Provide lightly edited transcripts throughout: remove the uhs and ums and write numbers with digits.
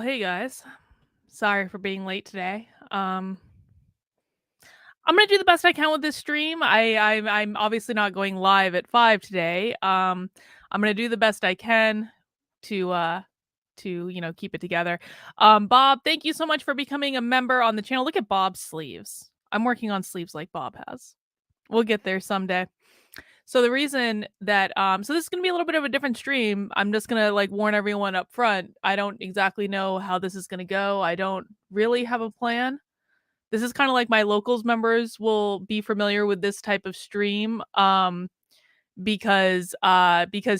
Hey guys. Sorry for being late today. I'm gonna do the best I can with this stream. I'm obviously not going live at 5 today. I'm gonna do the best I can to keep it together. Bob, thank you so much for becoming a member on the channel. Look at Bob's sleeves. I'm working on sleeves like Bob has. We'll get there someday. So the reason that so this is gonna be a little bit of a different stream. I'm just gonna like warn everyone up front. I don't exactly know how this is gonna go. I don't really have a plan. This is kind of like my locals members will be familiar with this type of stream. Because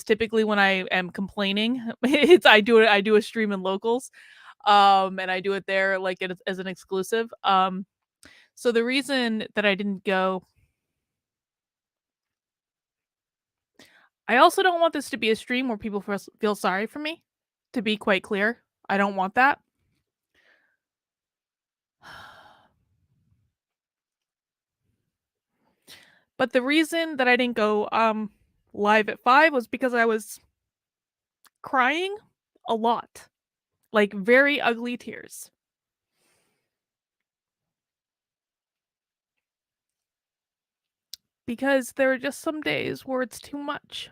typically when I am complaining, I do a stream in locals. And I do it there like as an exclusive. So the reason that I didn't go, I also don't want this to be a stream where people feel sorry for me, to be quite clear. I don't want that. But the reason that I didn't go live at 5 was because I was crying a lot. Like very ugly tears. Because there are just some days where it's too much.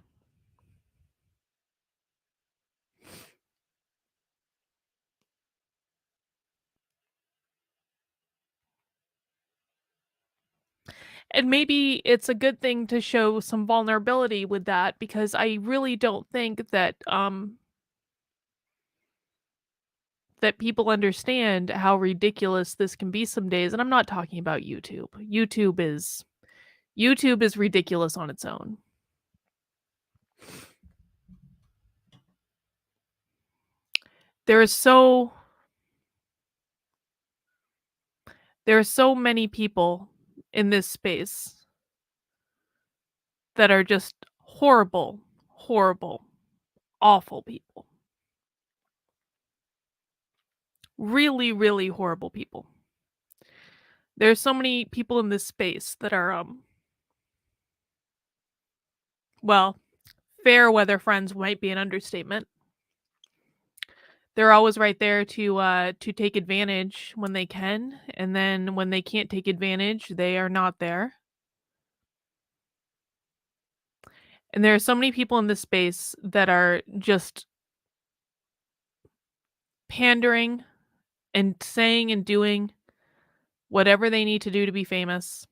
And maybe it's a good thing to show some vulnerability with that, because I really don't think that that people understand how ridiculous this can be some days. And I'm not talking about YouTube. YouTube is ridiculous on its own. There are so many people in this space that are just horrible, horrible, awful people. Really, really horrible people. There's so many people in this space that are well, fair weather friends might be an understatement. They're always right there to take advantage when they can, and then when they can't take advantage, they are not there. And there are so many people in this space that are just pandering and saying and doing whatever they need to do to be famous.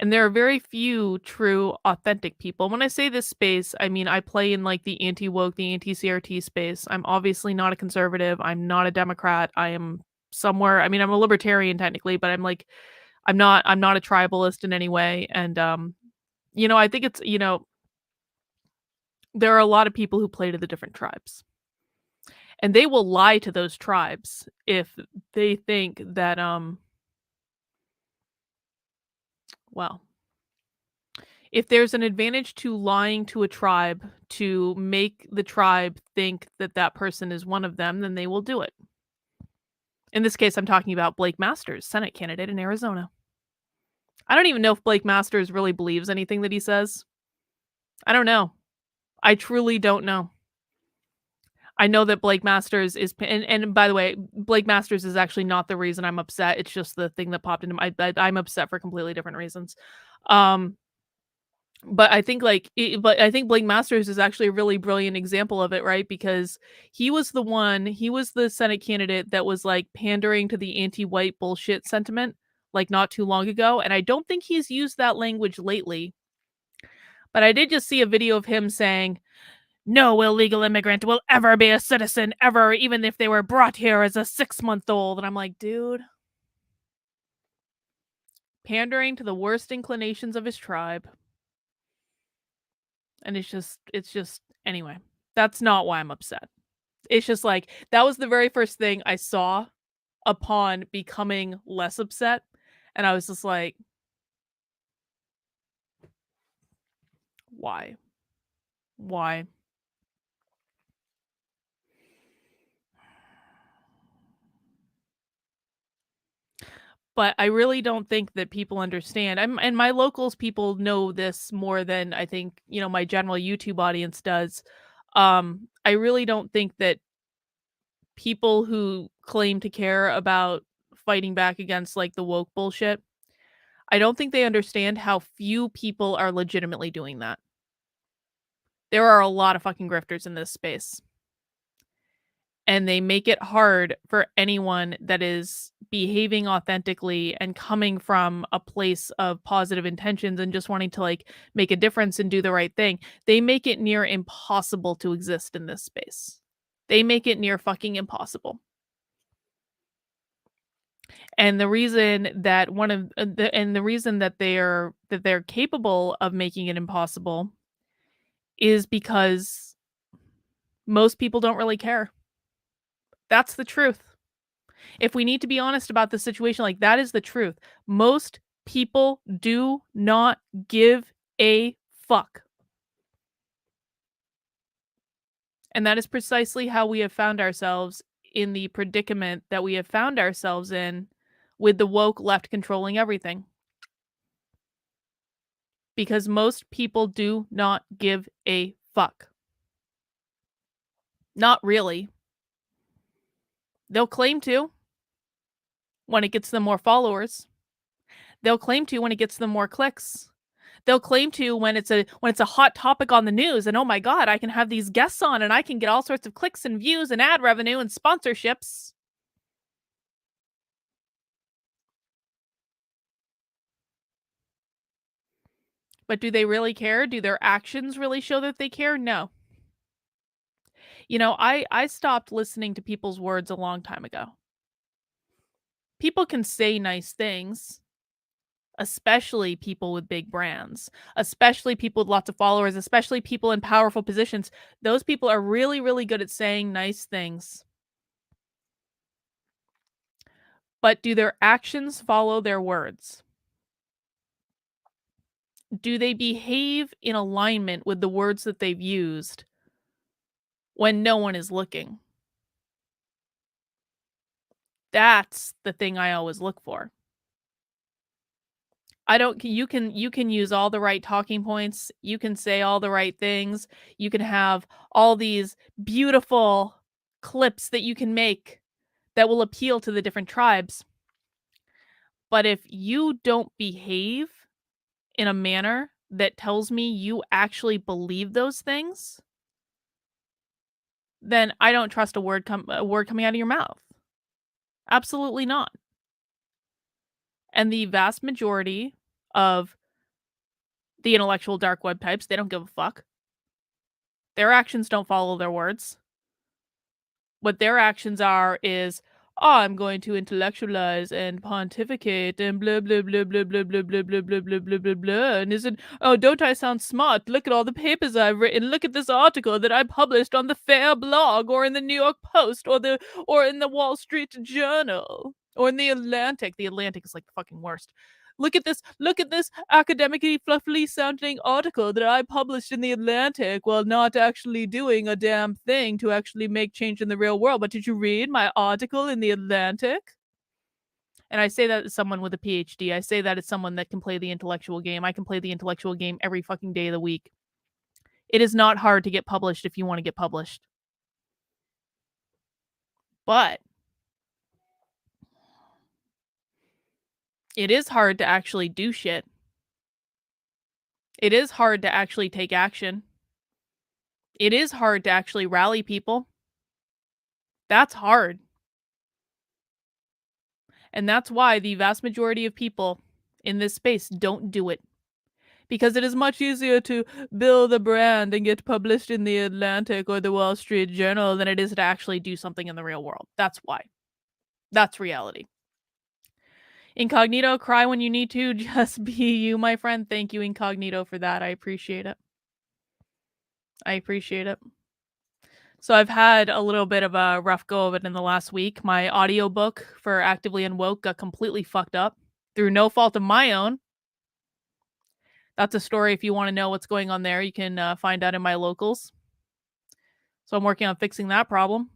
And there are very few true, authentic people. When I say this space, I mean I play in like the anti-woke, the anti-CRT space. I'm obviously not a conservative. I'm not a Democrat. I am somewhere. I mean, I'm a libertarian technically, but I'm not a tribalist in any way. And I think it's, there are a lot of people who play to the different tribes. And they will lie to those tribes if they think that well, if there's an advantage to lying to a tribe to make the tribe think that that person is one of them, then they will do it. In this case, I'm talking about Blake Masters, Senate candidate in Arizona. I don't even know if Blake Masters really believes anything that he says. I don't know. I truly don't know. I know that Blake Masters is, and by the way, Blake Masters is actually not the reason I'm upset. It's just the thing that popped into I'm upset for completely different reasons. But I think but I think Blake Masters is actually a really brilliant example of it, right? Because he was the Senate candidate that was like pandering to the anti-white bullshit sentiment like not too long ago. And I don't think he's used that language lately. But I did just see a video of him saying, no illegal immigrant will ever be a citizen, ever, even if they were brought here as a 6-month-old. And I'm like, dude, pandering to the worst inclinations of his tribe. And it's just, anyway, that's not why I'm upset. It's just like, that was the very first thing I saw upon becoming less upset. And I was just like, why? Why? But I really don't think that people understand. And my locals people know this more than I think, my general YouTube audience does. I really don't think that people who claim to care about fighting back against, like, the woke bullshit, I don't think they understand how few people are legitimately doing that. There are a lot of fucking grifters in this space, and they make it hard for anyone that is behaving authentically and coming from a place of positive intentions and just wanting to, like, make a difference and do the right thing. They make it near impossible to exist in this space. They make it near fucking impossible. And the reason that one of the reason that they're capable of making it impossible is because most people don't really care. That's the truth. If we need to be honest about the situation, like, that is the truth. Most people do not give a fuck. And that is precisely how we have found ourselves in the predicament that we have found ourselves in with the woke left controlling everything. Because most people do not give a fuck. Not really. They'll claim to when it gets them more followers. They'll claim to when it gets them more clicks. They'll claim to when it's a hot topic on the news and, "Oh my god, I can have these guests on and I can get all sorts of clicks and views and ad revenue and sponsorships." But do they really care? Do their actions really show that they care? No. I stopped listening to people's words a long time ago. People can say nice things, especially people with big brands, especially people with lots of followers, especially people in powerful positions. Those people are really, really good at saying nice things. But do their actions follow their words? Do they behave in alignment with the words that they've used when no one is looking? That's the thing I always look for. I don't you can use all the right talking points, you can say all the right things, you can have all these beautiful clips that you can make that will appeal to the different tribes. But if you don't behave in a manner that tells me you actually believe those things, then I don't trust a word coming out of your mouth. Absolutely not. And the vast majority of the intellectual dark web types, they don't give a fuck. Their actions don't follow their words. What their actions are is, "Oh, I'm going to intellectualize and pontificate and blah blah blah blah blah blah blah blah blah blah blah blah blah. And isn't oh, don't I sound smart? Look at all the papers I've written. Look at this article that I published on the Fair blog or in the New York Post or in the Wall Street Journal or in the Atlantic." The Atlantic is like the fucking worst. Look at this academically fluffily sounding article that I published in the Atlantic while not actually doing a damn thing to actually make change in the real world. But did you read my article in the Atlantic? And I say that as someone with a PhD. I say that as someone that can play the intellectual game. I can play the intellectual game every fucking day of the week. It is not hard to get published if you want to get published. But it is hard to actually do shit. It is hard to actually take action. It is hard to actually rally people. That's hard. And that's why the vast majority of people in this space don't do it. Because it is much easier to build a brand and get published in the Atlantic or the Wall Street Journal than it is to actually do something in the real world. That's why. That's reality. Incognito, cry when you need to. Just be you, my friend. Thank you, Incognito, for that. I appreciate it. I appreciate it. So I've had a little bit of a rough go of it in the last week. My audiobook for Actively Unwoke got completely fucked up through no fault of my own. That's a story if you wanna know what's going on there, you can, find out in my locals. So I'm working on fixing that problem.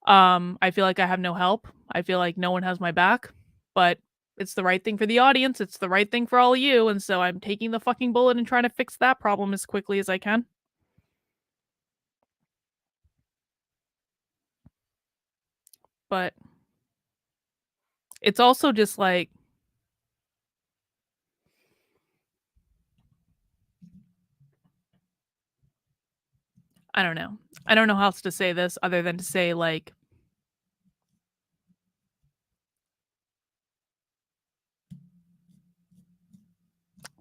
I feel like I have no help. I feel like no one has my back, but it's the right thing for the audience, it's the right thing for all of you, and so I'm taking the fucking bullet and trying to fix that problem as quickly as I can. but it's also just like, I don't know. I don't know how else to say this other than to say, like,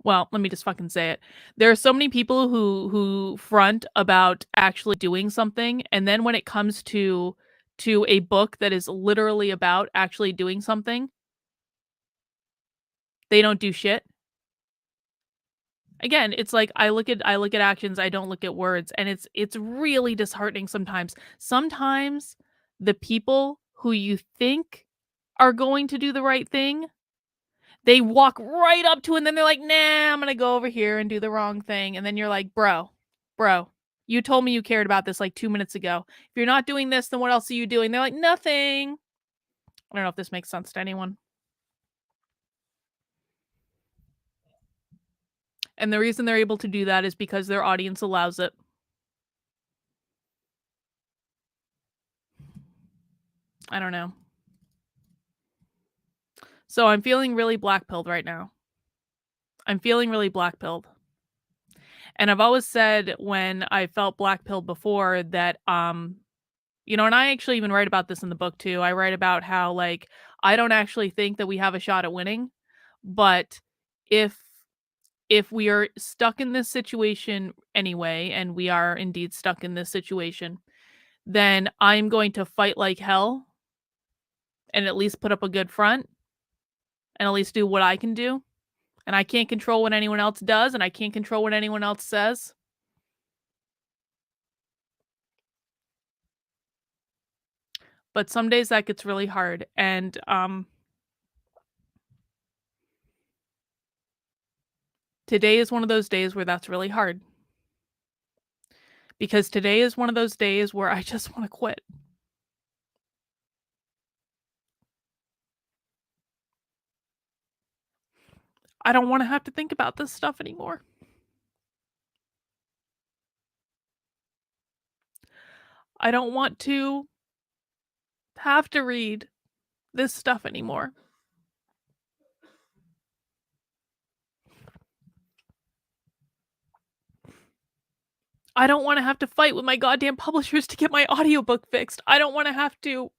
well, let me just fucking say it. There are so many people who front about actually doing something, and then when it comes to a book that is literally about actually doing something, they don't do shit. Again, it's like I look at actions, I don't look at words, and it's really disheartening sometimes. Sometimes the people who you think are going to do the right thing, they walk right up to it and then they're like, "Nah, I'm gonna go over here and do the wrong thing." And then you're like, bro, you told me you cared about this like 2 minutes ago. If you're not doing this, then what else are you doing?" They're like, "Nothing." I don't know if this makes sense to anyone. And the reason they're able to do that is because their audience allows it. I don't know. So I'm feeling really black pilled right now. I'm feeling really black pilled. And I've always said when I felt black pilled before that, and I actually even write about this in the book too. I write about how, like, I don't actually think that we have a shot at winning, but if if we are stuck in this situation anyway, and we are indeed stuck in this situation, then I'm going to fight like hell and at least put up a good front and at least do what I can do. And I can't control what anyone else does, and I can't control what anyone else says. But some days that gets really hard, and, today is one of those days where that's really hard, because today is one of those days where I just wanna quit. I don't wanna have to think about this stuff anymore. I don't want to have to read this stuff anymore. I don't wanna have to fight with my goddamn publishers to get my audiobook fixed. I don't wanna have to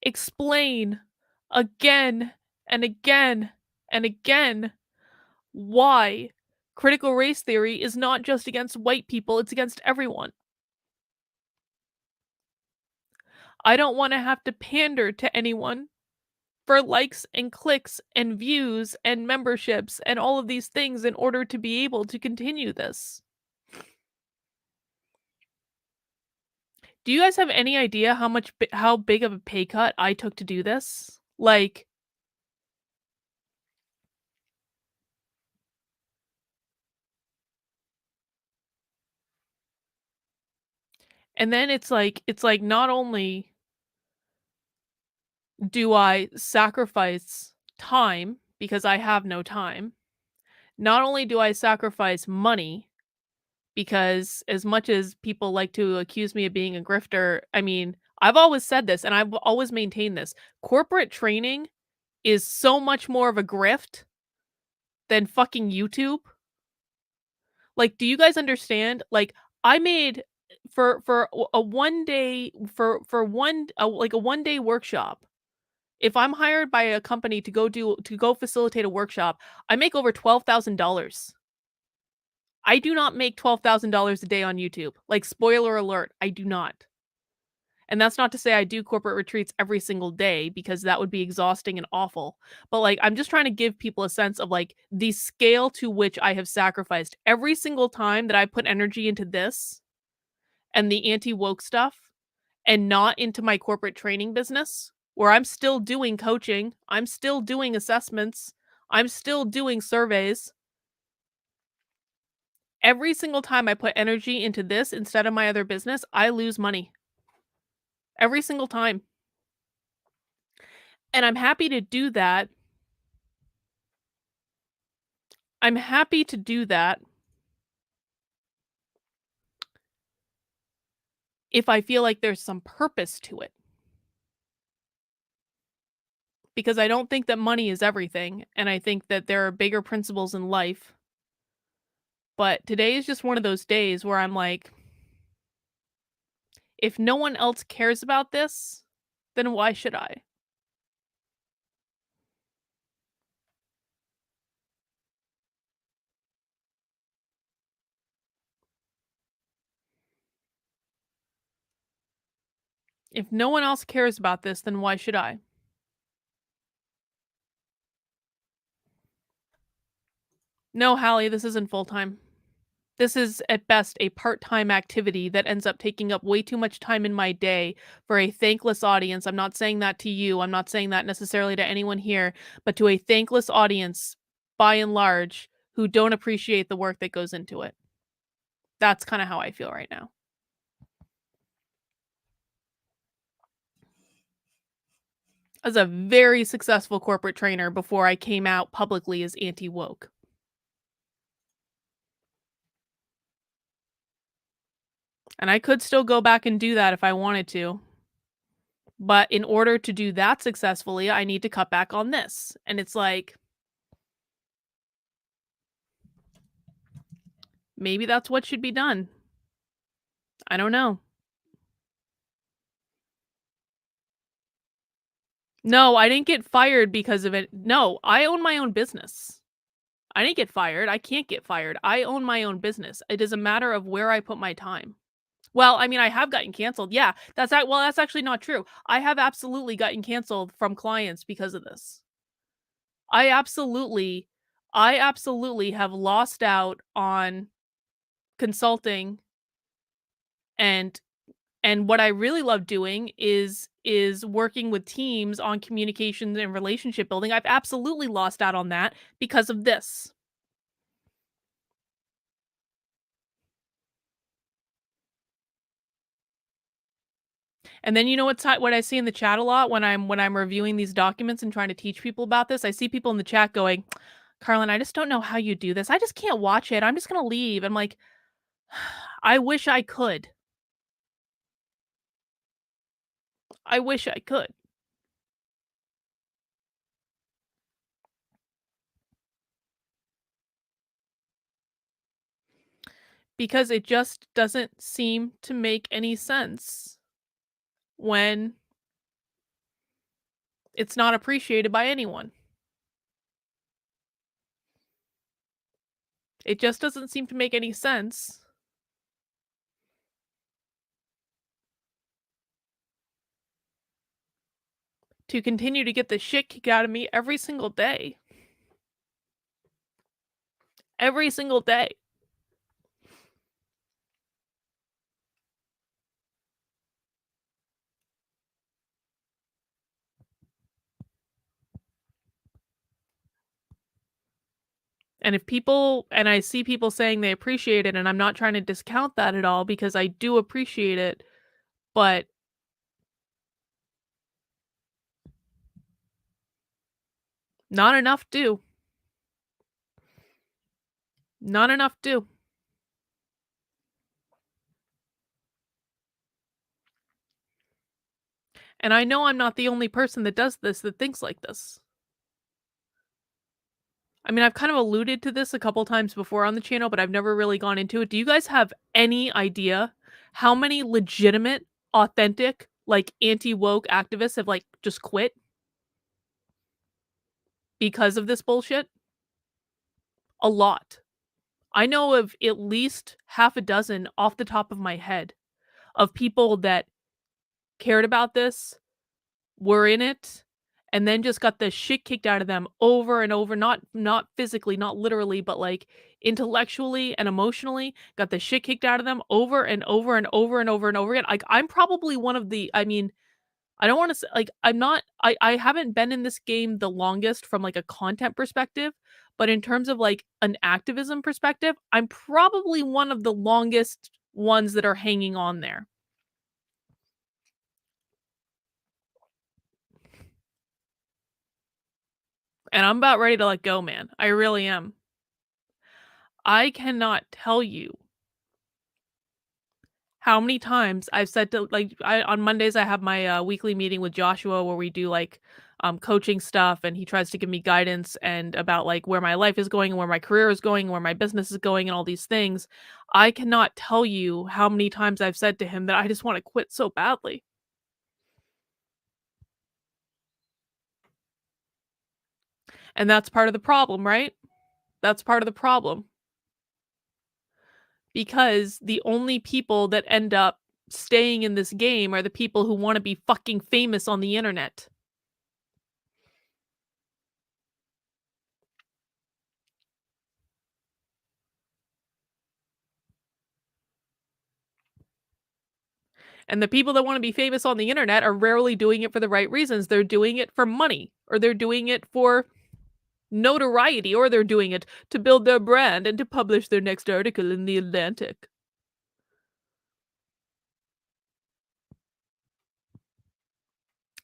explain again and again and again why critical race theory is not just against white people, it's against everyone. I don't wanna have to pander to anyone for likes and clicks and views and memberships and all of these things in order to be able to continue this. Do you guys have any idea how big of a pay cut I took to do this? Like, and then it's like not only do I sacrifice time because I have no time, not only do I sacrifice money because as much as people like to accuse me of being a grifter, I mean, I've always said this and I've always maintained this. Corporate training is so much more of a grift than fucking YouTube. Like, do you guys understand? Like, I made a one day for one like a 1 day workshop. If I'm hired by a company to go facilitate a workshop, I make over $12,000. I do not make $12,000 a day on YouTube. Like, spoiler alert, I do not. And that's not to say I do corporate retreats every single day because that would be exhausting and awful. But, like, I'm just trying to give people a sense of, like, the scale to which I have sacrificed every single time that I put energy into this and the anti-woke stuff and not into my corporate training business, where I'm still doing coaching, I'm still doing assessments, I'm still doing surveys. Every single time I put energy into this instead of my other business, I lose money. Every single time. And I'm happy to do that. I'm happy to do that if I feel like there's some purpose to it, because I don't think that money is everything, and I think that there are bigger principles in life. But today is just one of those days where I'm like, if no one else cares about this, then why should I? If no one else cares about this, then why should I? No, Hallie, this isn't full time. This is at best a part-time activity that ends up taking up way too much time in my day for a thankless audience. I'm not saying that to you. I'm not saying that necessarily to anyone here, but to a thankless audience by and large who don't appreciate the work that goes into it. That's kind of how I feel right now. As a very successful corporate trainer before I came out publicly as anti-woke. And I could still go back and do that if I wanted to. But in order to do that successfully, I need to cut back on this. And it's like, maybe that's what should be done. I don't know. No, I didn't get fired because of it. No, I own my own business. I didn't get fired. I can't get fired. I own my own business. It is a matter of where I put my time. Well, I mean, I have gotten canceled. Yeah, that's actually not true. I have absolutely gotten canceled from clients because of this. I absolutely I absolutely have lost out on consulting and what I really love doing is working with teams on communication and relationship building. I've absolutely lost out on that because of this. And then you know what I see in the chat a lot when I'm reviewing these documents and trying to teach people about this? I see people in the chat going, "Carlin, I just don't know how you do this. I just can't watch it. I'm just gonna leave." I'm like, I wish I could. I wish I could. Because it just doesn't seem to make any sense when it's not appreciated by anyone. It just doesn't seem to make any sense to continue to get the shit kicked out of me every single day. Every single day. And I see people saying they appreciate it, and I'm not trying to discount that at all because I do appreciate it, but not enough do. Not enough do. And I know I'm not the only person that does this, that thinks like this. I mean, I've kind of alluded to this a couple times before on the channel, but I've never really gone into it. Do you guys have any idea how many legitimate, authentic, like anti-woke activists have like just quit because of this bullshit? A lot. I know of at least half a dozen off the top of my head of people that cared about this, were in it, and then just got the shit kicked out of them over and over, not physically, not literally, but, like, intellectually and emotionally, got the shit kicked out of them over and over and over and over and over again. Like, I'm probably one of the I mean, I don't wanna say like, I'm not I haven't been in this game the longest from, like, a content perspective, but in terms of, like, an activism perspective, I'm probably one of the longest ones that are hanging on there. And I'm about ready to let go, man. I really am. I cannot tell you How many times I've said to like on Mondays I have my weekly meeting with Joshua where we do like coaching stuff and he tries to give me guidance and about like where my life is going and where my career is going and where my business is going and all these things. I cannot tell you how many times I've said to him that I just want to quit so badly. And that's part of the problem, right? That's part of the problem because the only people that end up staying in this game are the people who want to be fucking famous on the internet. And the people that wanna be famous on the internet are rarely doing it for the right reasons. They're doing it for money, or they're doing it for notoriety, or they're doing it to build their brand and to publish their next article in The Atlantic.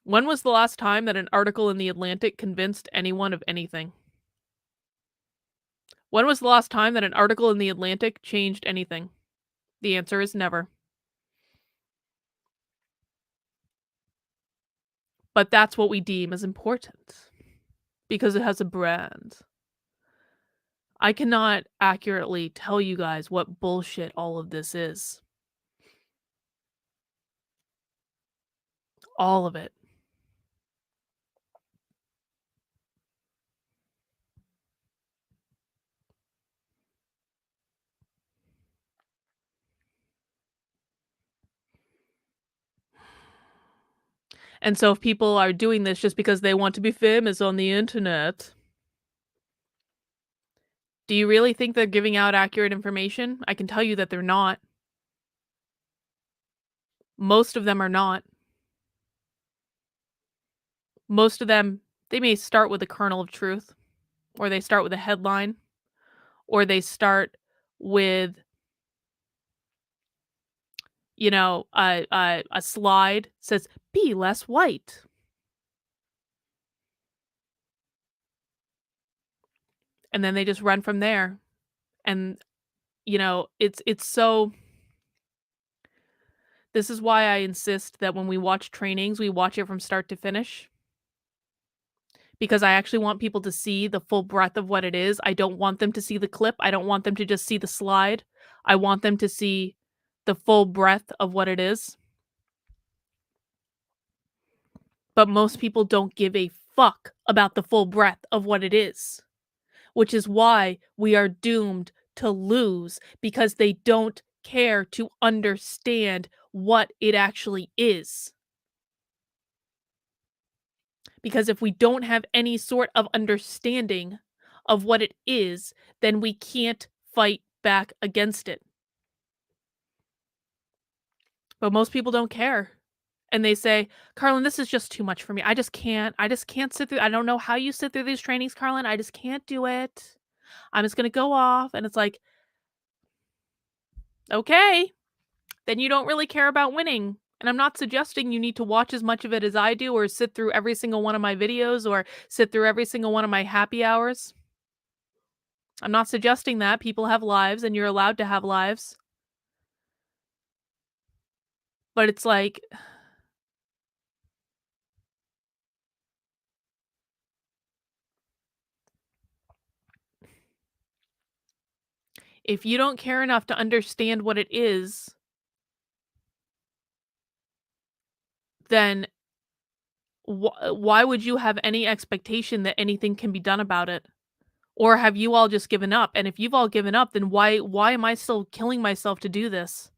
When was the last time that an article in The Atlantic convinced anyone of anything? When was the last time that an article in The Atlantic changed anything? The answer is never. But that's what we deem as important, because it has a brand. I cannot accurately tell you guys what bullshit all of this is. All of it. And so if people are doing this just because they want to be famous on the internet, do you really think they're giving out accurate information? I can tell you that they're not. Most of them are not. Most of them, they may start with a kernel of truth, or they start with a headline, or they start with, a slide says, "Be less white." And then they just run from there. And, it's so this is why I insist that when we watch trainings, we watch it from start to finish, because I actually want people to see the full breadth of what it is. I don't want them to see the clip. I don't want them to just see the slide. I want them to see the full breadth of what it is. But most people don't give a fuck about the full breadth of what it is, which is why we are doomed to lose, because they don't care to understand what it actually is. Because if we don't have any sort of understanding of what it is, then we can't fight back against it. But most people don't care. And they say, "Carlin, this is just too much for me. I just can't sit through I don't know how you sit through these trainings, Carlin. I just can't do it. I'm just gonna go off." And it's like, "Okay, then you don't really care about winning." And I'm not suggesting you need to watch as much of it as I do, or sit through every single one of my videos, or sit through every single one of my happy hours. I'm not suggesting that. People have lives and you're allowed to have lives. But it's like, if you don't care enough to understand what it is, then why would you have any expectation that anything can be done about it? Or have you all just given up? And if you've all given up, then why am I still killing myself to do this?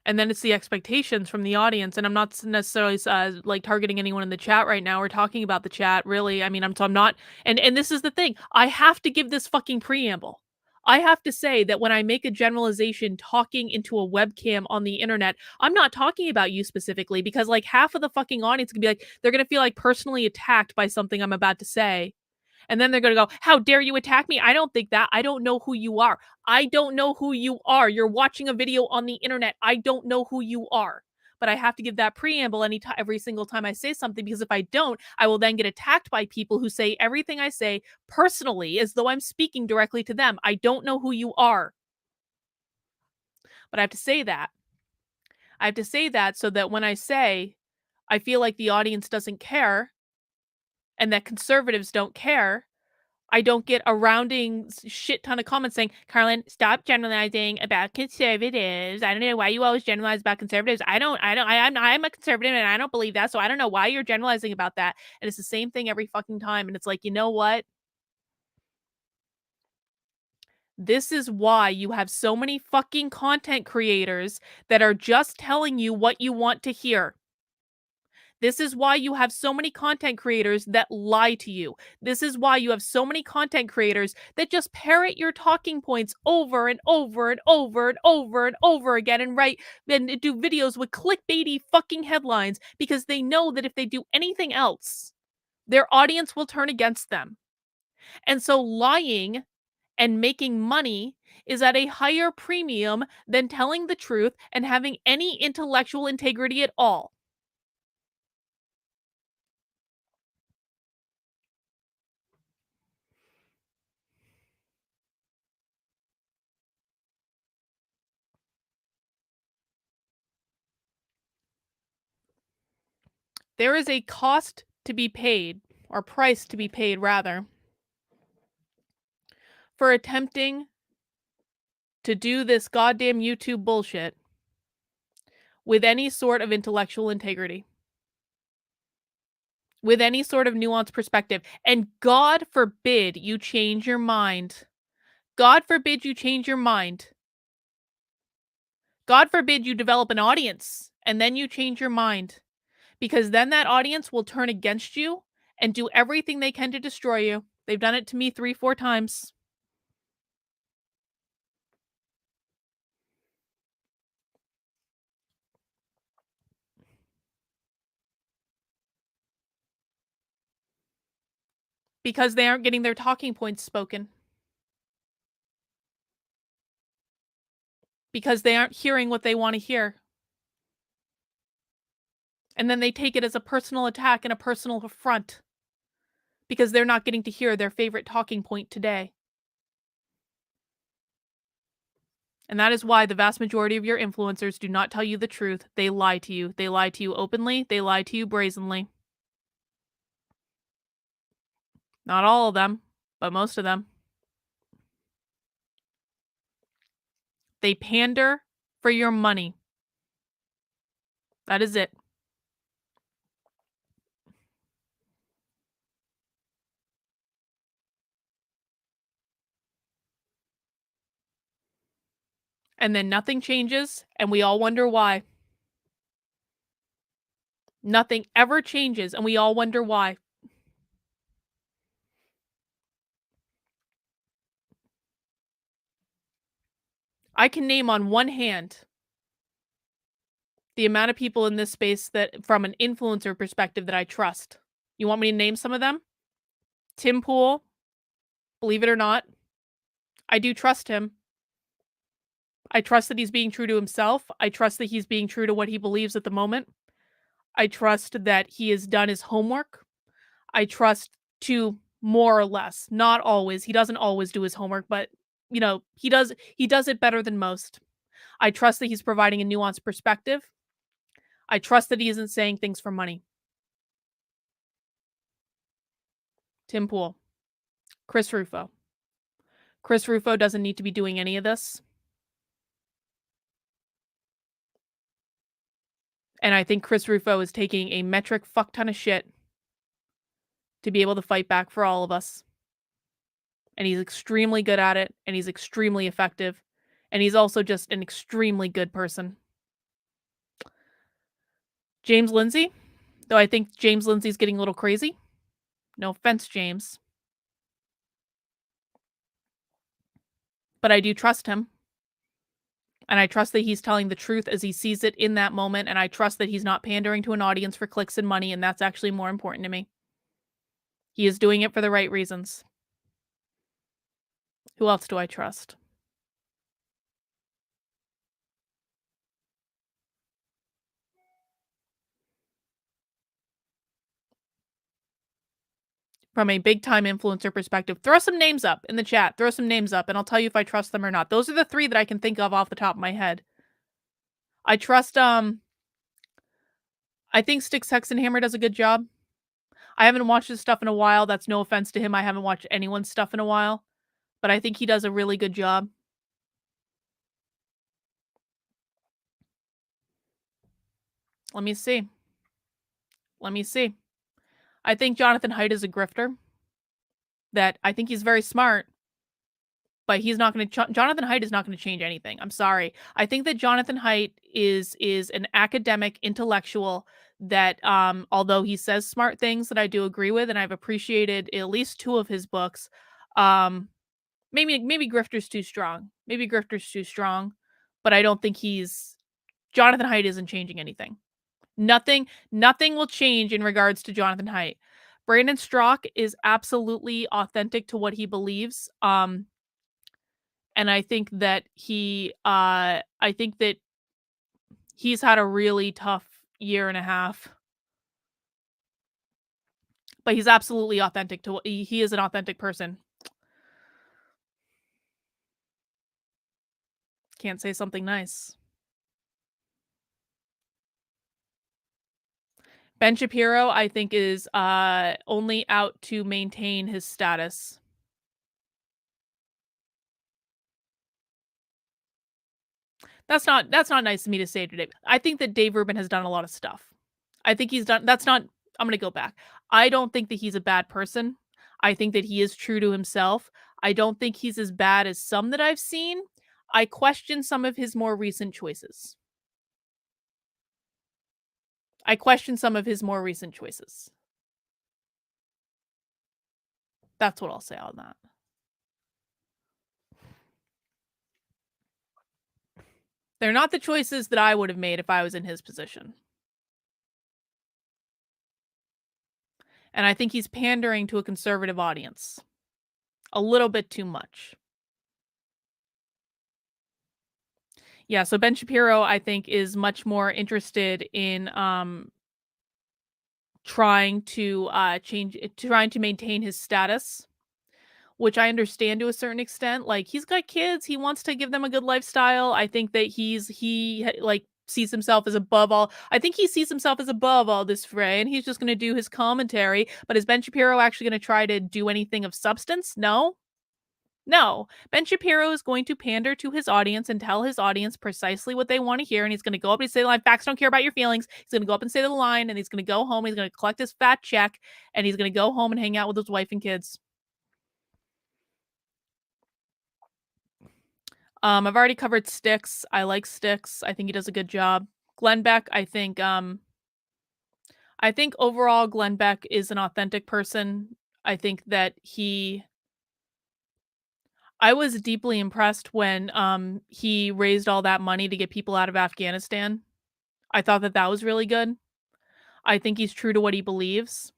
And then it's the expectations from the audience, and I'm not necessarily like targeting anyone in the chat right now. We're talking about the chat, really. I mean, I'm not, and this is the thing. I have to give this fucking preamble. I have to say that when I make a generalization talking into a webcam on the internet, I'm not talking about you specifically, because like half of the fucking audience can be like, they're gonna feel like personally attacked by something I'm about to say. And then they're gonna go, "How dare you attack me? I don't think that. I don't know who you are. I don't know who you are. You're watching a video on the internet. I don't know who you are." But I have to give that preamble every single time I say something, because if I don't, I will then get attacked by people who say everything I say personally as though I'm speaking directly to them. I don't know who you are. But I have to say that. I have to say that so that when I say I feel like the audience doesn't care and that conservatives don't care, I don't get a rounding shit ton of comments saying, "Carlin, stop generalizing about conservatives. I don't know why you always generalize about conservatives. I'm a conservative and I don't believe that, so I don't know why you're generalizing about that." And it's the same thing every fucking time. And it's like, you know what? This is why you have so many fucking content creators that are just telling you what you want to hear. This is why you have so many content creators that lie to you. This is why you have so many content creators that just parrot your talking points over and over and over and over and over again and write and do videos with clickbaity fucking headlines because they know that if they do anything else, their audience will turn against them. And so lying and making money is at a higher premium than telling the truth and having any intellectual integrity at all. There is a cost to be paid, or price to be paid rather, for attempting to do this goddamn YouTube bullshit with any sort of intellectual integrity, with any sort of nuanced perspective. And God forbid you change your mind. God forbid you change your mind. God forbid you develop an audience and then you change your mind, because then that audience will turn against you and do everything they can to destroy you. They've done it to me 3, 4 times. Because they aren't getting their talking points spoken. Because they aren't hearing what they want to hear. And then they take it as a personal attack and a personal affront because they're not getting to hear their favorite talking point today. And that is why the vast majority of your influencers do not tell you the truth. They lie to you. They lie to you openly. They lie to you brazenly. Not all of them, but most of them. They pander for your money. That is it. And then nothing changes, and we all wonder why. Nothing ever changes, and we all wonder why. I can name on one hand the amount of people in this space that, from an influencer perspective, that I trust. You want me to name some of them? Tim Pool, believe it or not, I do trust him. I trust that he's being true to himself. I trust that he's being true to what he believes at the moment. I trust that he has done his homework. I trust to more or less, not always. He doesn't always do his homework, but he does it better than most. I trust that he's providing a nuanced perspective. I trust that he isn't saying things for money. Tim Pool. Chris Rufo. Chris Rufo doesn't need to be doing any of this. And I think Chris Rufo is taking a metric fuck ton of shit to be able to fight back for all of us. And he's extremely good at it, and he's extremely effective. And he's also just an extremely good person. James Lindsay, though I think James Lindsay's getting a little crazy. No offense, James. But I do trust him. And I trust that he's telling the truth as he sees it in that moment. And I trust that he's not pandering to an audience for clicks and money. And that's actually more important to me. He is doing it for the right reasons. Who else do I trust? From a big time influencer perspective, throw some names up in the chat. Throw some names up, and I'll tell you if I trust them or not. Those are the 3 that I can think of off the top of my head. I trust, I think Styx Hexenhammer does a good job. I haven't watched his stuff in a while. That's no offense to him. I haven't watched anyone's stuff in a while, but I think he does a really good job. Let me see. Let me see. I think Jonathan Haidt is a grifter. That I think he's very smart, but he's not going to. Jonathan Haidt is not going to change anything. I'm sorry. I think that Jonathan Haidt is an academic intellectual that, although he says smart things that I do agree with, and I've appreciated at least 2 of his books. Um, maybe Grifter's too strong. Maybe Grifter's too strong, but I don't think he's Jonathan Haidt isn't changing anything. Nothing will change in regards to Jonathan Haidt. Brandon Strauch is absolutely authentic to what he believes. And I think that he's had a really tough year and a half, but he's absolutely authentic to what he is an authentic person. Can't say something nice. Ben Shapiro, I think, is only out to maintain his status. That's not nice of me to say today. I think that Dave Rubin has done a lot of stuff. I think he's done that's not I'm gonna go back. I don't think that he's a bad person. I think that he is true to himself. I don't think he's as bad as some that I've seen. I question some of his more recent choices. I question some of his more recent choices. That's what I'll say on that. They're not the choices that I would have made if I was in his position. And I think he's pandering to a conservative audience a little bit too much. Yeah, so Ben Shapiro, I think, is much more interested in trying to maintain his status, which I understand to a certain extent. Like, he's got kids, he wants to give them a good lifestyle. I think that like sees himself as above all. I think he sees himself as above all this fray, and he's just going to do his commentary. But is Ben Shapiro actually going to try to do anything of substance? No. No, Ben Shapiro is going to pander to his audience and tell his audience precisely what they want to hear. And he's going to go up and say the line, facts don't care about your feelings. He's going to go up and say the line, and he's going to go home. He's going to collect his fat check, and he's going to go home and hang out with his wife and kids. I've already covered Styx. I like Styx. I think he does a good job. Glenn Beck, I think overall Glenn Beck is an authentic person. I think that I was deeply impressed when he raised all that money to get people out of Afghanistan. I thought that that was really good. I think he's true to what he believes.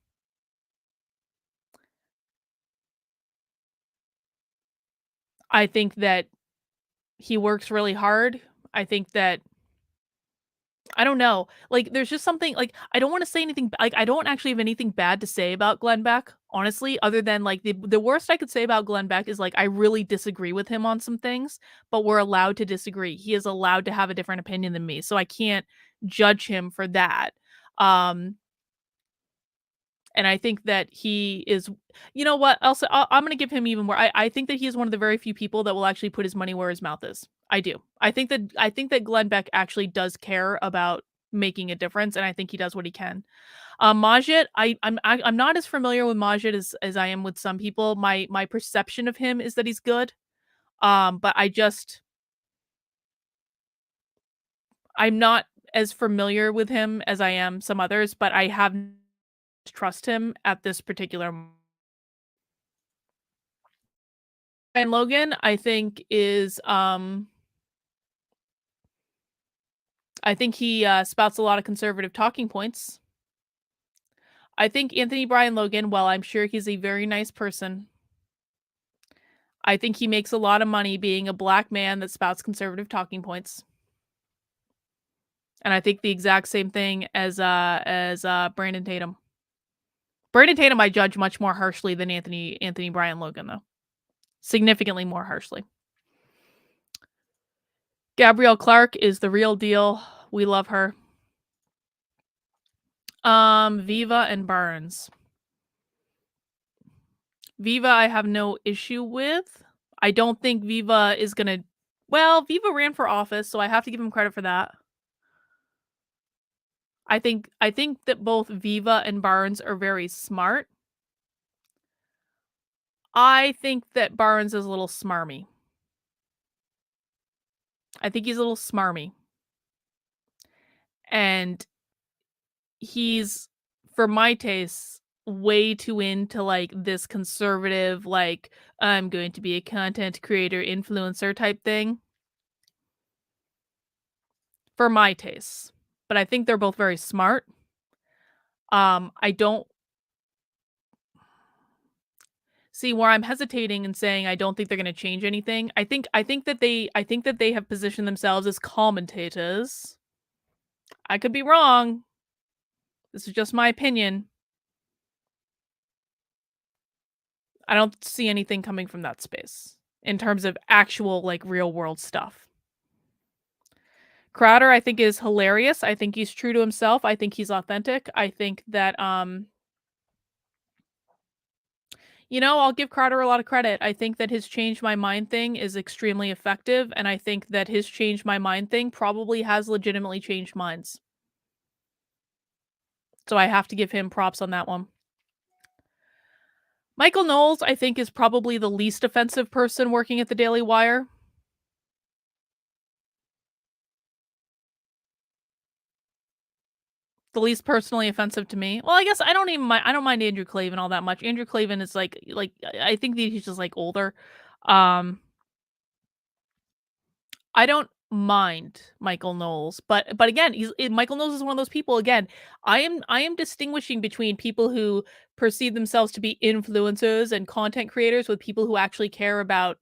I think that he works really hard. I think that I don't know. Like, there's just something like I don't want to say anything. Like, I don't actually have anything bad to say about Glenn Beck, honestly, other than like the worst I could say about Glenn Beck is like I really disagree with him on some things, but we're allowed to disagree. He is allowed to have a different opinion than me, so I can't judge him for that. Um, and I think that he is. You know what? Also, I'm going to give him even more. I think that he is one of the very few people that will actually put his money where his mouth is. I do. I think that Glenn Beck actually does care about making a difference, and I think he does what he can. Majid, I'm not as familiar with Majid as I am with some people. My perception of him is that he's good. But I'm not as familiar with him as I am some others, but I have trust him at this particular and Logan, I think he spouts a lot of conservative talking points. I think Anthony Bryan Logan, while I'm sure he's a very nice person, I think he makes a lot of money being a black man that spouts conservative talking points. And I think the exact same thing as Brandon Tatum. Brandon Tatum I judge much more harshly than Anthony Bryan Logan, though. Significantly more harshly. Gabrielle Clark is the real deal. We love her. Viva and Barnes. Viva I have no issue with. I don't think Viva is gonna well, Viva ran for office, so I have to give him credit for that. I think that both Viva and Barnes are very smart. I think that Barnes is a little smarmy. I think he's a little smarmy. And he's, for my tastes, way too into like this conservative, like, I'm going to be a content creator, influencer type thing. For my tastes. But I think they're both very smart. I don't see where I'm hesitating and saying I don't think they're gonna change anything. I think that they have positioned themselves as commentators. I could be wrong. This is just my opinion. I don't see anything coming from that space in terms of actual, like, real world stuff. Crowder, I think, is hilarious. I think he's true to himself. I think he's authentic. I think that, I'll give Crowder a lot of credit. I think that his change my mind thing is extremely effective, and I think that his change my mind thing probably has legitimately changed minds. So I have to give him props on that one. Michael Knowles, I think, is probably the least offensive person working at the Daily Wire. The least personally offensive to me. Well, I guess I don't mind Andrew Klavan all that much. Andrew Klavan is like I think that he's just like older. Um I don't mind Michael Knowles, but again, Michael Knowles is one of those people. Again, I am distinguishing between people who perceive themselves to be influencers and content creators with people who actually care about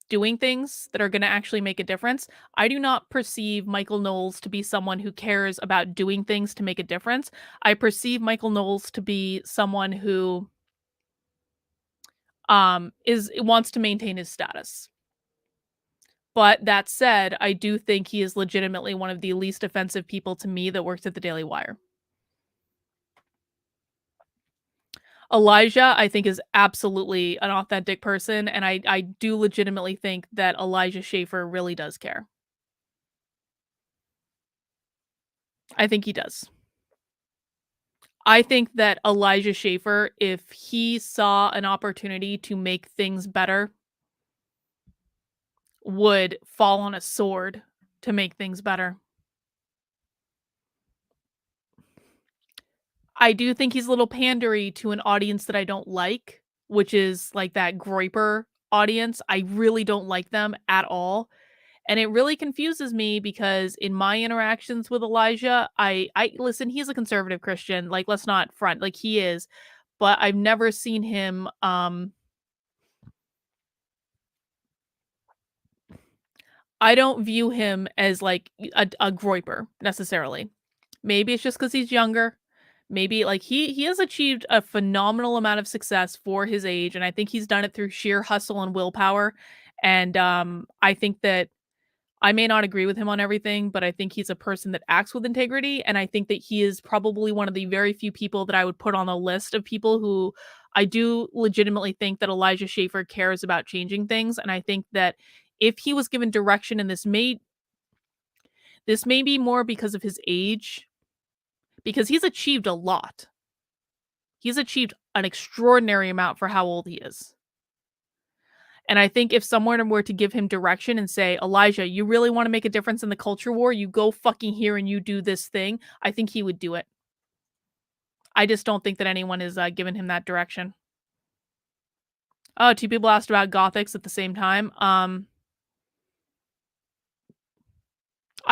doing things that are going to actually make a difference. I do not perceive Michael Knowles to be someone who cares about doing things to make a difference. I perceive Michael Knowles to be someone who is wants to maintain his status. But that said, I do think he is legitimately one of the least offensive people to me that works at the Daily Wire. Elijah, I think, is absolutely an authentic person, and I do legitimately think that Elijah Schaffer really does care. I think he does. I think that Elijah Schaffer, if he saw an opportunity to make things better, would fall on a sword to make things better. I do think he's a little pandery to an audience that I don't like, which is like that Groyper audience. I really don't like them at all. And it really confuses me because in my interactions with Elijah, I listen, he's a conservative Christian. Like, let's not front, like he is, but I've never seen him I don't view him as like a Groyper necessarily. Maybe it's just because he's younger. Maybe like he has achieved a phenomenal amount of success for his age, and I think he's done it through sheer hustle and willpower. And I think that I may not agree with him on everything, but I think he's a person that acts with integrity, and I think that he is probably one of the very few people that I would put on a list of people who I do legitimately think that Elijah Schaffer cares about changing things, and I think that if he was given direction, and this may be more because of his age, because he's achieved a lot. He's achieved an extraordinary amount for how old he is. And I think if someone were to give him direction and say, Elijah, you really want to make a difference in the culture war, you go fucking here and you do this thing, I think he would do it. I just don't think that anyone is giving him that direction. Oh, two people asked about Gothics at the same time. I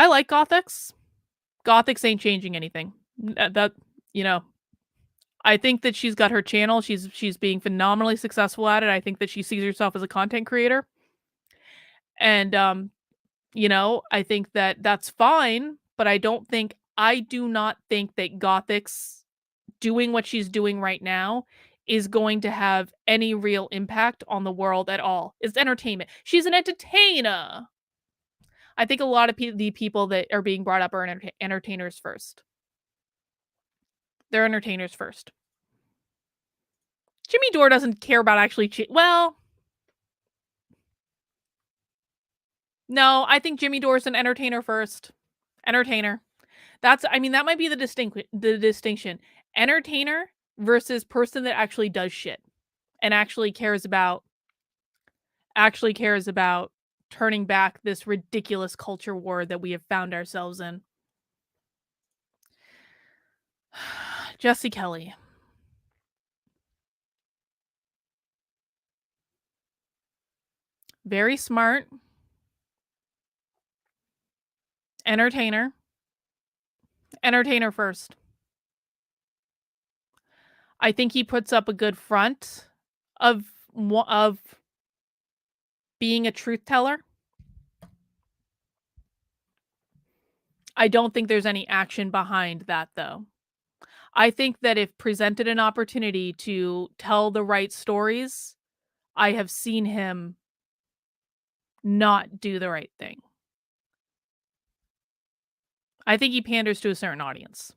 like Gothics. Gothics ain't changing anything. That You know, I think that she's got her channel. She's being phenomenally successful at it. I think that she sees herself as a content creator. And I think that that's fine, but I do not think that Gothic's doing what she's doing right now is going to have any real impact on the world at all. It's entertainment. She's an entertainer. I think a lot of the people that are being brought up are entertainers first. They're entertainers first. Jimmy Dore doesn't care about actually well, no, I think Jimmy Dore's an entertainer first. Entertainer. That might be the distinction. Entertainer versus person that actually does shit and actually cares about turning back this ridiculous culture war that we have found ourselves in. Jesse Kelly. Very smart. Entertainer. Entertainer first. I think he puts up a good front of being a truth teller. I don't think there's any action behind that, though. I think that if presented an opportunity to tell the right stories, I have seen him not do the right thing. I think he panders to a certain audience.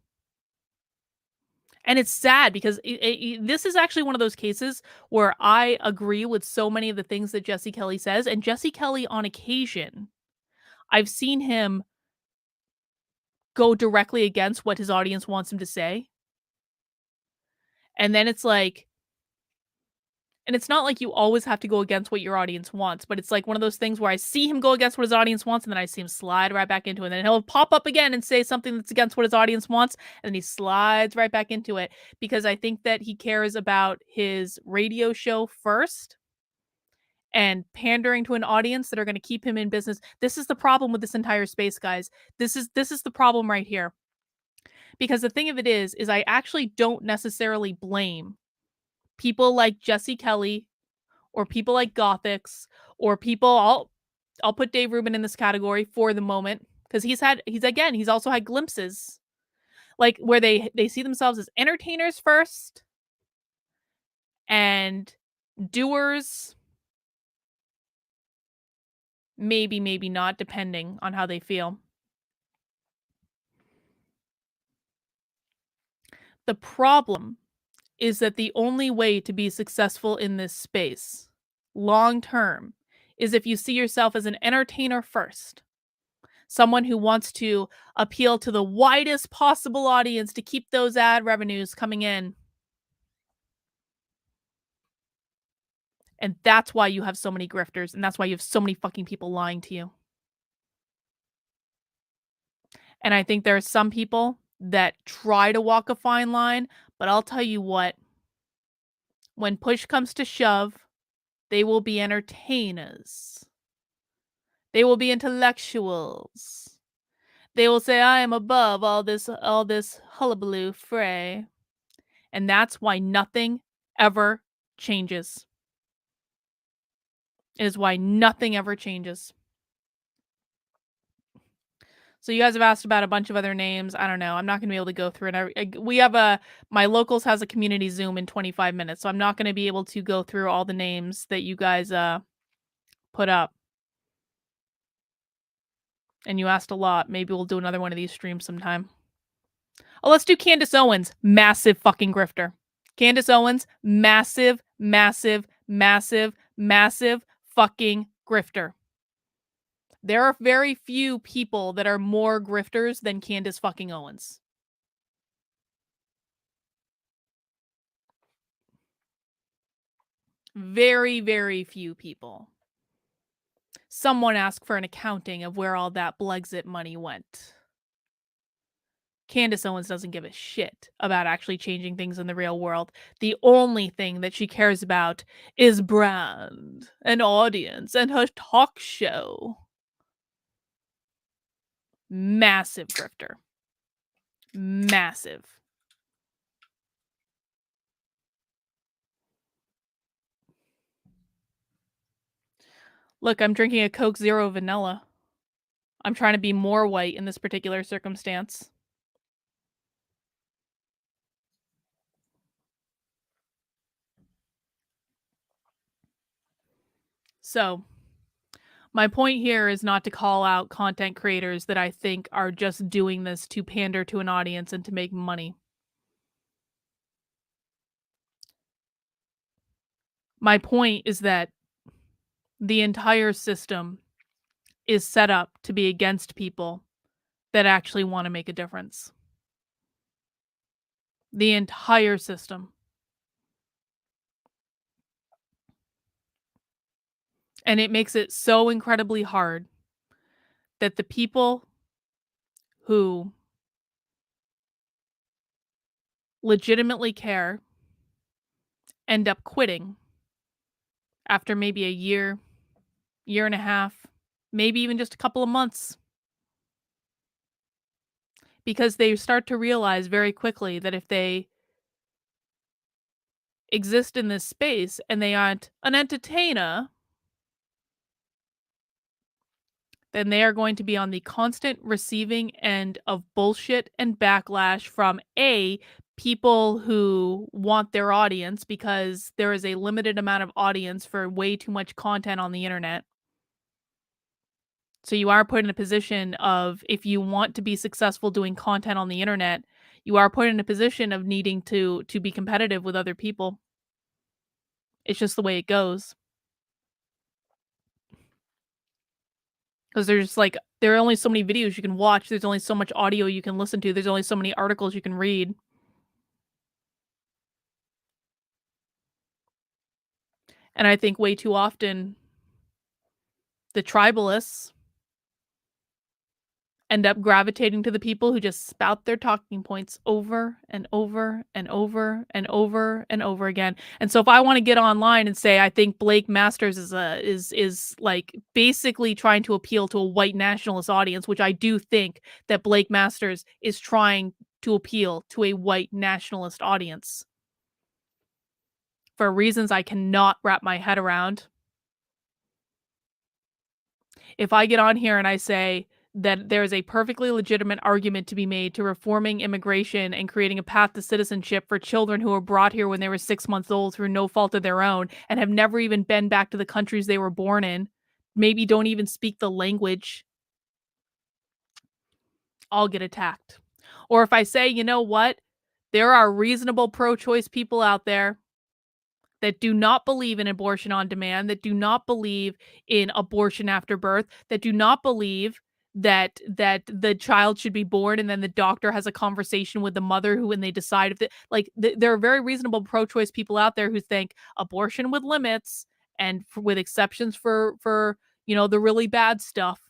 And it's sad because this is actually one of those cases where I agree with so many of the things that Jesse Kelly says. And Jesse Kelly, on occasion, I've seen him go directly against what his audience wants him to say. And then it's like, and it's not like you always have to go against what your audience wants, but it's like one of those things where I see him go against what his audience wants, and then I see him slide right back into it. And then he'll pop up again and say something that's against what his audience wants, and then he slides right back into it because I think that he cares about his radio show first and pandering to an audience that are going to keep him in business. This is the problem with this entire space, guys. This is the problem right here. Because the thing of it is I actually don't necessarily blame people like Jesse Kelly or people like Gothics or I'll put Dave Rubin in this category for the moment because he's also had glimpses like where they see themselves as entertainers first and doers maybe not, depending on how they feel. The problem is that the only way to be successful in this space long term is if you see yourself as an entertainer first. Someone who wants to appeal to the widest possible audience to keep those ad revenues coming in. And that's why you have so many grifters, and that's why you have so many fucking people lying to you. And I think there are some people that try to walk a fine line, but I'll tell you what, when push comes to shove, they will be entertainers. They will be intellectuals. They will say, I am above all this hullabaloo fray. And that's why nothing ever changes. It is why nothing ever changes. So you guys have asked about a bunch of other names. I don't know. I'm not going to be able to go through it. My locals has a community Zoom in 25 minutes. So I'm not going to be able to go through all the names that you guys put up. And you asked a lot. Maybe we'll do another one of these streams sometime. Oh, let's do Candace Owens. Massive fucking grifter. Candace Owens, massive, massive, massive, massive fucking grifter. There are very few people that are more grifters than Candace fucking Owens. Very, very few people. Someone asked for an accounting of where all that Blexit money went. Candace Owens doesn't give a shit about actually changing things in the real world. The only thing that she cares about is brand and audience and her talk show. Massive grifter. Massive. Look, I'm drinking a Coke Zero vanilla. I'm trying to be more white in this particular circumstance. So, my point here is not to call out content creators that I think are just doing this to pander to an audience and to make money. My point is that the entire system is set up to be against people that actually wanna make a difference. The entire system. And it makes it so incredibly hard that the people who legitimately care end up quitting after maybe a year, year and a half, maybe even just a couple of months, because they start to realize very quickly that if they exist in this space and they aren't an entertainer, then they are going to be on the constant receiving end of bullshit and backlash from A, people who want their audience because there is a limited amount of audience for way too much content on the internet. So you are put in a position of, if you want to be successful doing content on the internet, you are put in a position of needing to be competitive with other people. It's just the way it goes. Because there's like there are only so many videos you can watch, there's only so much audio you can listen to, there's only so many articles you can read. And I think way too often the tribalists end up gravitating to the people who just spout their talking points over and over and over and over and over again. And so if I want to get online and say I think Blake Masters is like basically trying to appeal to a white nationalist audience, which I do think that Blake Masters is trying to appeal to a white nationalist audience for reasons I cannot wrap my head around. If I get on here and I say that there is a perfectly legitimate argument to be made to reforming immigration and creating a path to citizenship for children who were brought here when they were 6 months old through no fault of their own and have never even been back to the countries they were born in, maybe don't even speak the language, I'll get attacked. Or if I say, you know what? There are reasonable pro choice people out there that do not believe in abortion on demand, that do not believe in abortion after birth, that do not believe that the child should be born and then the doctor has a conversation with the mother who when they decide if there are very reasonable pro-choice people out there who think abortion with limits and with exceptions for the really bad stuff.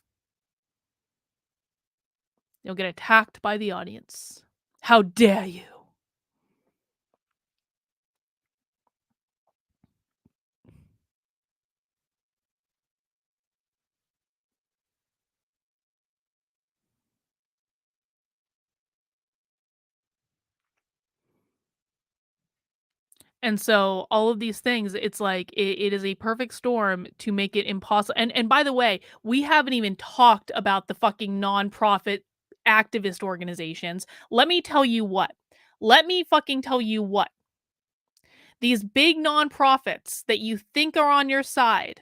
You'll get attacked by the audience. How dare you? And so all of these things, it's like it is a perfect storm to make it impossible. And by the way, we haven't even talked about the fucking nonprofit activist organizations. Let me tell you what. Let me fucking tell you what. These big nonprofits that you think are on your side,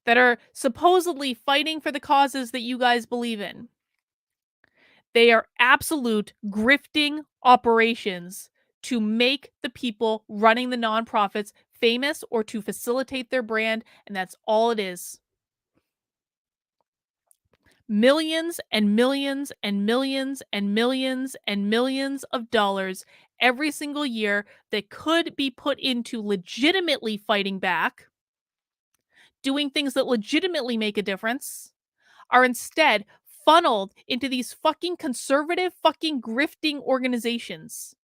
that are supposedly fighting for the causes that you guys believe in, they are absolute grifting operations to make the people running the nonprofits famous or to facilitate their brand, and that's all it is. Millions and millions and millions and millions and millions of dollars every single year that could be put into legitimately fighting back, doing things that legitimately make a difference, are instead funneled into these fucking conservative fucking grifting organizations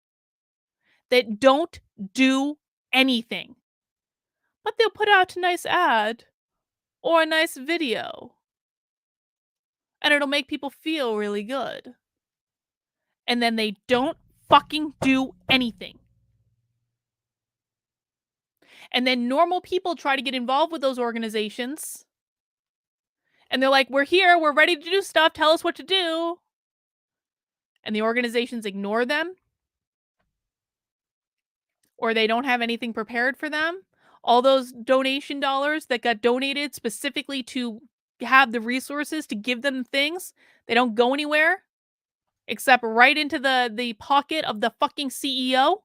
that don't do anything. But they'll put out a nice ad or a nice video and it'll make people feel really good. And then they don't fucking do anything. And then normal people try to get involved with those organizations. And they're like, we're here, we're ready to do stuff, tell us what to do. And the organizations ignore them, or they don't have anything prepared for them. All those donation dollars that got donated specifically to have the resources to give them things, they don't go anywhere except right into the pocket of the fucking CEO.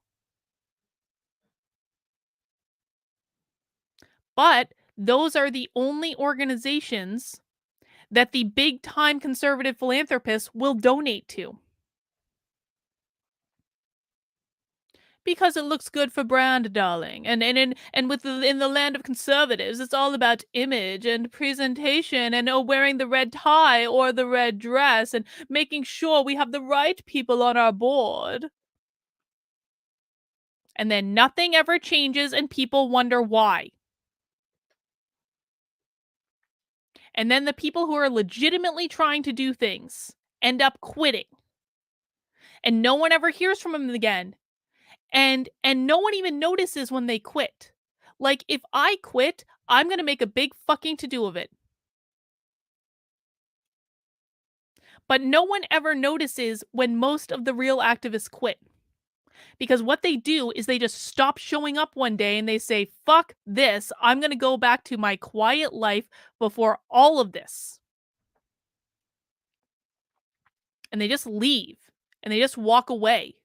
But those are the only organizations that the big time conservative philanthropists will donate to. Because it looks good for brand, darling. And with in the land of conservatives, it's all about image and presentation and wearing the red tie or the red dress and making sure we have the right people on our board. And then nothing ever changes and people wonder why. And then the people who are legitimately trying to do things end up quitting. And no one ever hears from them again. And no one even notices when they quit. Like, if I quit, I'm going to make a big fucking to-do of it. But no one ever notices when most of the real activists quit. Because what they do is they just stop showing up one day and they say, fuck this, I'm going to go back to my quiet life before all of this. And they just leave. And they just walk away.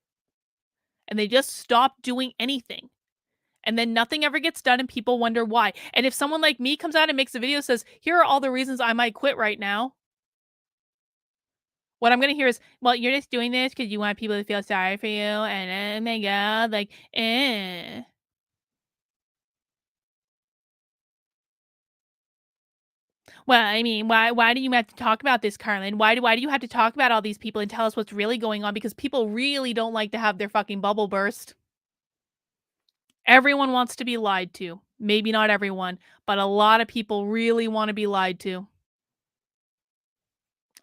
And they just stop doing anything. And then nothing ever gets done and people wonder why. And if someone like me comes out and makes a video says, here are all the reasons I might quit right now, what I'm going to hear is, well, you're just doing this because you want people to feel sorry for you. And oh my God, like, eh. Well, I mean, why do you have to talk about this, Carlin? Why do you have to talk about all these people and tell us what's really going on? Because people really don't like to have their fucking bubble burst. Everyone wants to be lied to. Maybe not everyone, but a lot of people really want to be lied to.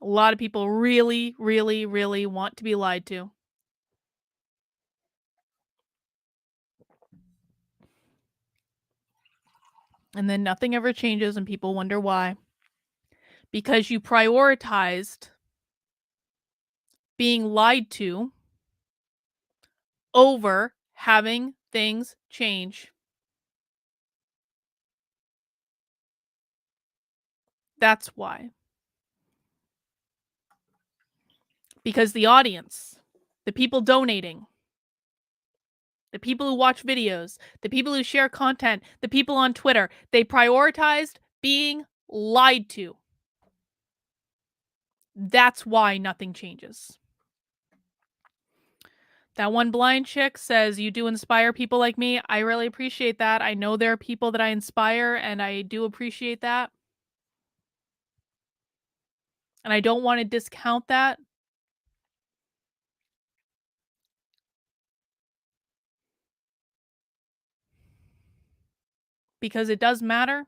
A lot of people really, really, really want to be lied to. And then nothing ever changes and people wonder why. Because you prioritized being lied to over having things change. That's why. Because the audience, the people donating, the people who watch videos, the people who share content, the people on Twitter, they prioritized being lied to. That's why nothing changes. That one blind chick says, you do inspire people like me. I really appreciate that. I know there are people that I inspire, and I do appreciate that. And I don't want to discount that. Because it does matter.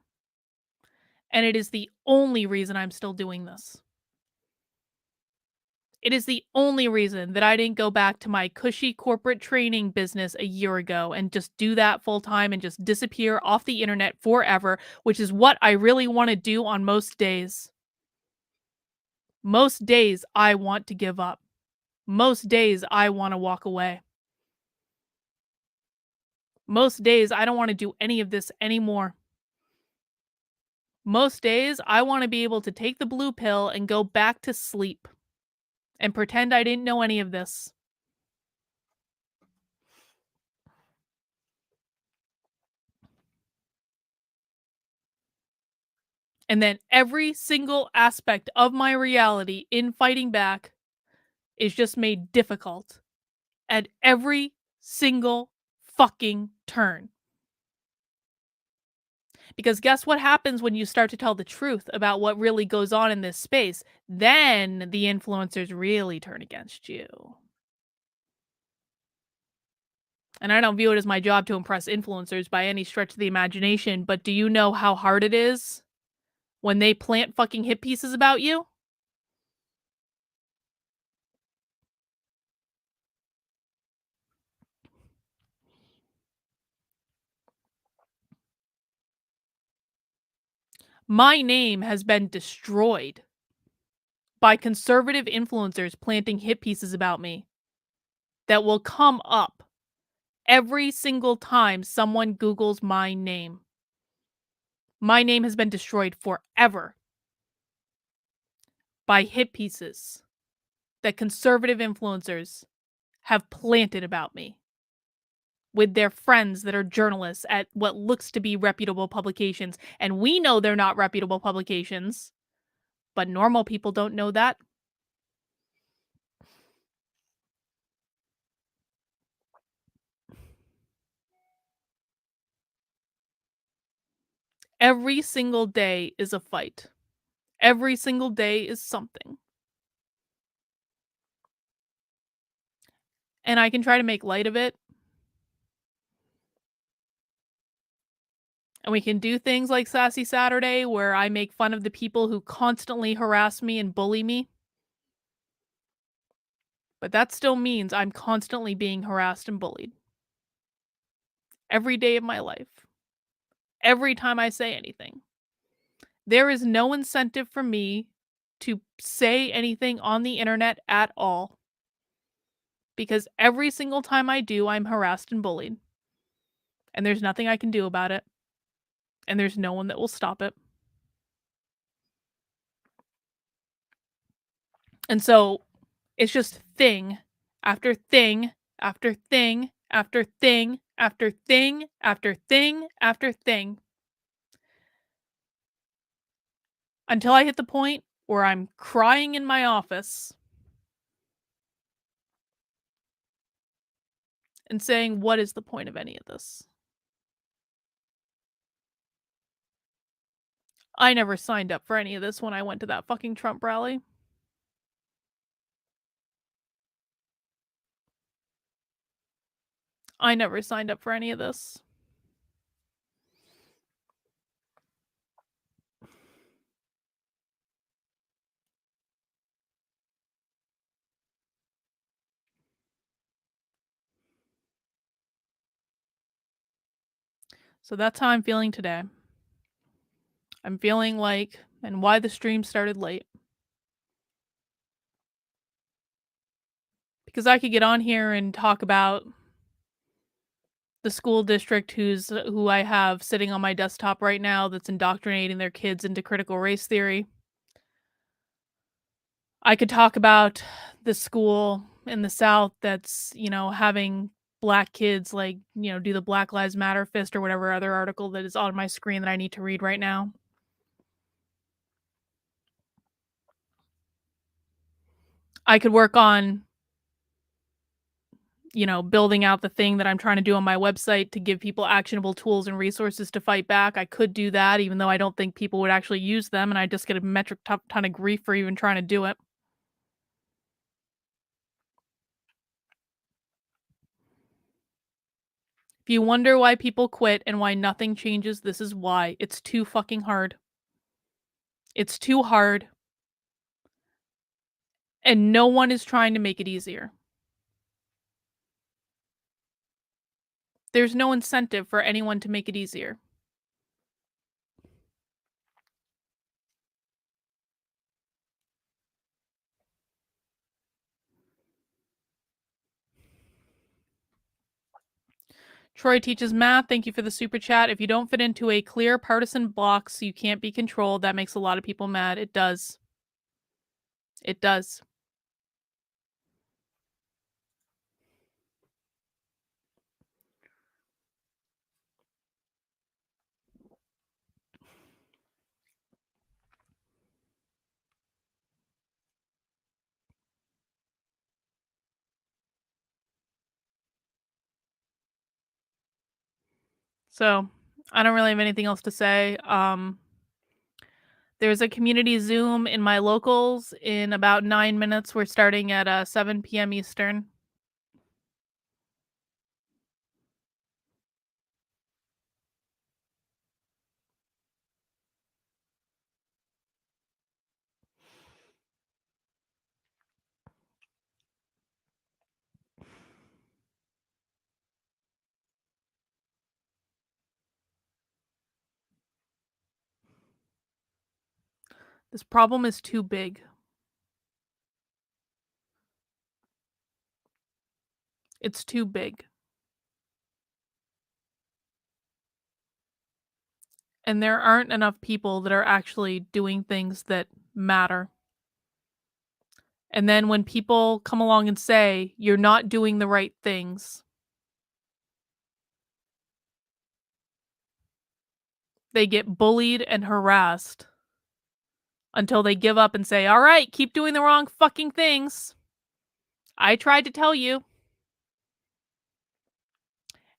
And it is the only reason I'm still doing this. It is the only reason that I didn't go back to my cushy corporate training business a year ago and just do that full time and just disappear off the internet forever, which is what I really want to do on most days. Most days I want to give up. Most days I want to walk away. Most days I don't want to do any of this anymore. Most days I want to be able to take the blue pill and go back to sleep and pretend I didn't know any of this. And then every single aspect of my reality in fighting back is just made difficult at every single fucking turn. Because guess what happens when you start to tell the truth about what really goes on in this space? Then the influencers really turn against you. And I don't view it as my job to impress influencers by any stretch of the imagination, but do you know how hard it is when they plant fucking hit pieces about you? My name has been destroyed by conservative influencers planting hit pieces about me that will come up every single time someone Googles my name. My name has been destroyed forever by hit pieces that conservative influencers have planted about me with their friends that are journalists at what looks to be reputable publications. And we know they're not reputable publications, but normal people don't know that. Every single day is a fight. Every single day is something. And I can try to make light of it. And we can do things like Sassy Saturday, where I make fun of the people who constantly harass me and bully me. But that still means I'm constantly being harassed and bullied every day of my life, every time I say anything. There is no incentive for me to say anything on the internet at all because every single time I do, I'm harassed and bullied. And there's nothing I can do about it. And there's no one that will stop it. And so it's just thing after thing after thing after thing after thing after thing after thing until I hit the point where I'm crying in my office and saying, "What is the point of any of this?" I never signed up for any of this when I went to that fucking Trump rally. I never signed up for any of this. So that's how I'm feeling today. I'm feeling like, and why the stream started late. Because I could get on here and talk about the school district who I have sitting on my desktop right now that's indoctrinating their kids into critical race theory. I could talk about the school in the South that's, having black kids like, do the Black Lives Matter fist or whatever other article that is on my screen that I need to read right now. I could work on, building out the thing that I'm trying to do on my website to give people actionable tools and resources to fight back. I could do that, even though I don't think people would actually use them, and I just get a metric ton of grief for even trying to do it. If you wonder why people quit and why nothing changes, this is why. It's too fucking hard. It's too hard, and no one is trying to make it easier. There's no incentive for anyone to make it easier. Troy teaches math. Thank you for the super chat. If you don't fit into a clear partisan box, you can't be controlled. That makes a lot of people mad. It does. It does. So, I don't really have anything else to say. There's a community Zoom in my locals in about 9 minutes. We're starting at 7 p.m. Eastern. This problem is too big. It's too big. And there aren't enough people that are actually doing things that matter. And then when people come along and say, "You're not doing the right things," they get bullied and harassed until they give up and say, "Alright, keep doing the wrong fucking things. I tried to tell you."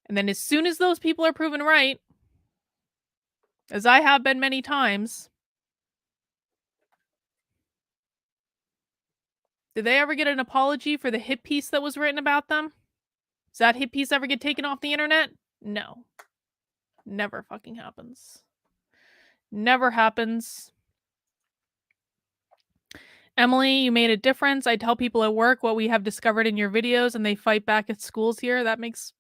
And then as soon as those people are proven right, as I have been many times, did they ever get an apology for the hit piece that was written about them? Does that hit piece ever get taken off the internet? No. Never fucking happens. Never happens. Emily, you made a difference. I tell people at work what we have discovered in your videos and they fight back at schools here. That makes...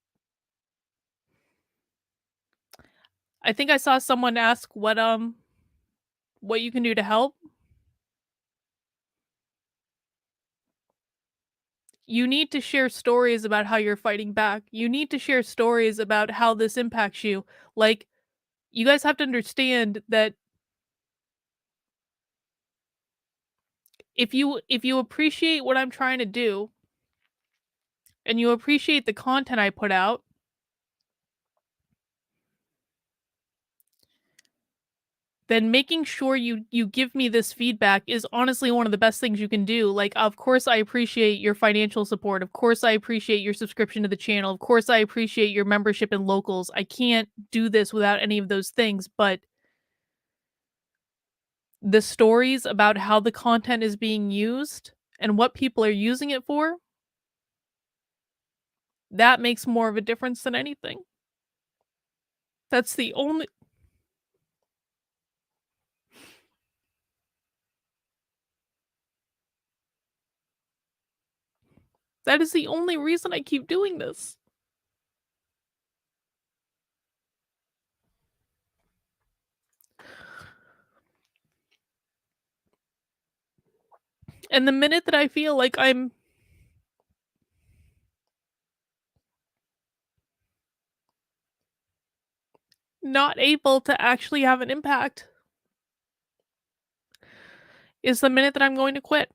I think I saw someone ask what you can do to help. You need to share stories about how you're fighting back. You need to share stories about how this impacts you. Like, you guys have to understand that if you appreciate what I'm trying to do and you appreciate the content I put out, then making sure you give me this feedback is honestly one of the best things you can do. Like, of course I appreciate your financial support. Of course I appreciate your subscription to the channel. Of course I appreciate your membership in locals. I can't do this without any of those things, but the stories about how the content is being used and what people are using it for, that makes more of a difference than anything. That's the only... That is the only reason I keep doing this. And the minute that I feel like I'm not able to actually have an impact is the minute that I'm going to quit.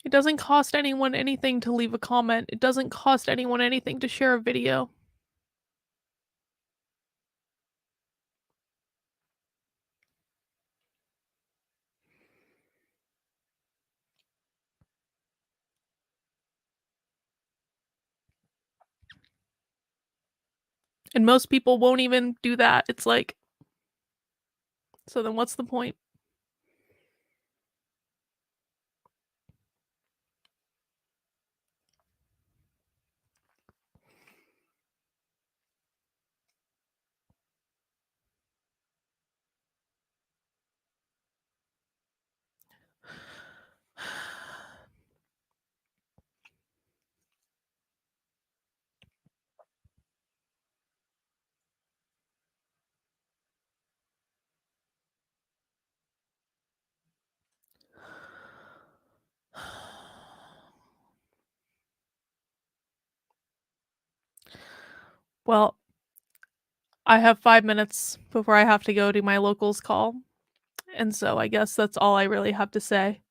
It doesn't cost anyone anything to leave a comment. It doesn't cost anyone anything to share a video. And most people won't even do that. It's like, so then what's the point? Well, I have 5 minutes before I have to go to my locals call. And so I guess that's all I really have to say.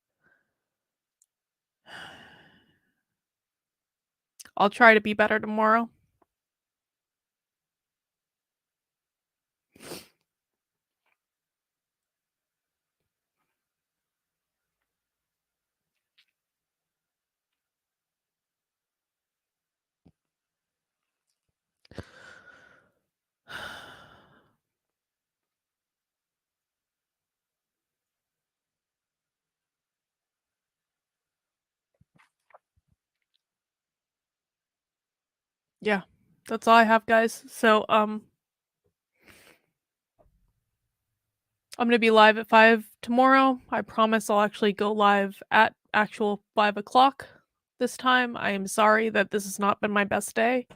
I'll try to be better tomorrow. Yeah, that's all I have, guys. So, I'm gonna be live at 5 tomorrow. I promise I'll actually go live at actual 5 o'clock this time. I am sorry that this has not been my best day.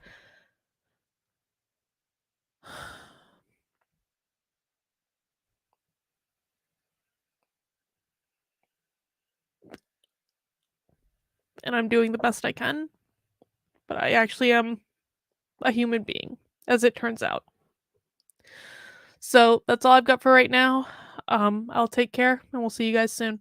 And I'm doing the best I can, but I actually am a human being, as it turns out. So that's all I've got for right now. I'll take care, and we'll see you guys soon.